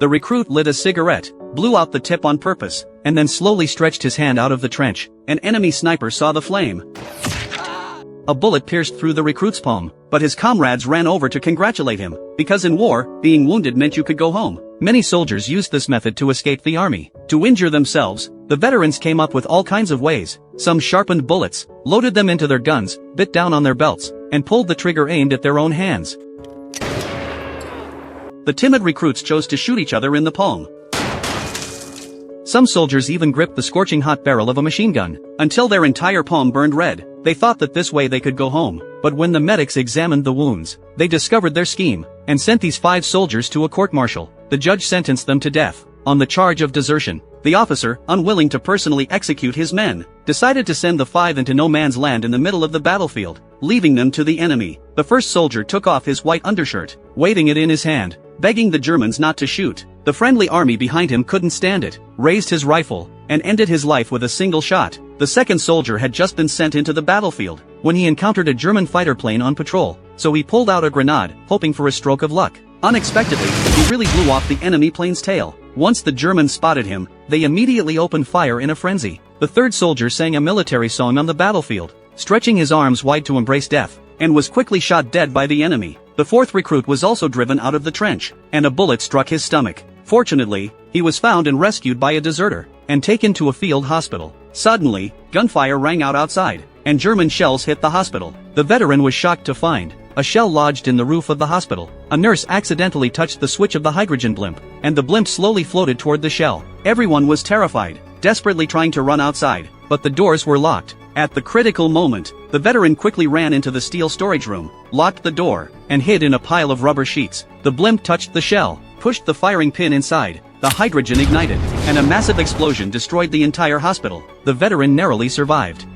The recruit lit a cigarette, blew out the tip on purpose, and then slowly stretched his hand out of the trench. An enemy sniper saw the flame. A bullet pierced through the recruit's palm, but his comrades ran over to congratulate him, because in war, being wounded meant you could go home. Many soldiers used this method to escape the army. To injure themselves, the veterans came up with all kinds of ways. Some sharpened bullets, loaded them into their guns, bit down on their belts, and pulled the trigger aimed at their own hands. The timid recruits chose to shoot each other in the palm. Some soldiers even gripped the scorching hot barrel of a machine gun, until their entire palm burned red. They thought that this way they could go home, but when the medics examined the wounds, they discovered their scheme, and sent these 5 soldiers to a court-martial. The judge sentenced them to death, on the charge of desertion. The officer, unwilling to personally execute his men, decided to send the 5 into no man's land in the middle of the battlefield, leaving them to the enemy. The first soldier took off his white undershirt, waving it in his hand, begging the Germans not to shoot. The friendly army behind him couldn't stand it, raised his rifle, and ended his life with a single shot. The second soldier had just been sent into the battlefield, when he encountered a German fighter plane on patrol, so he pulled out a grenade, hoping for a stroke of luck. Unexpectedly, he really blew off the enemy plane's tail. Once the Germans spotted him, they immediately opened fire in a frenzy. The third soldier sang a military song on the battlefield, stretching his arms wide to embrace death, and was quickly shot dead by the enemy. The fourth recruit was also driven out of the trench, and a bullet struck his stomach. Fortunately, he was found and rescued by a deserter, and taken to a field hospital. Suddenly, gunfire rang out outside, and German shells hit the hospital. The veteran was shocked to find a shell lodged in the roof of the hospital. A nurse accidentally touched the switch of the hydrogen blimp, and the blimp slowly floated toward the shell. Everyone was terrified, desperately trying to run outside, but the doors were locked. At the critical moment, the veteran quickly ran into the steel storage room, locked the door, and hid in a pile of rubber sheets. The blimp touched the shell, pushed the firing pin inside, the hydrogen ignited, and a massive explosion destroyed the entire hospital. The veteran narrowly survived.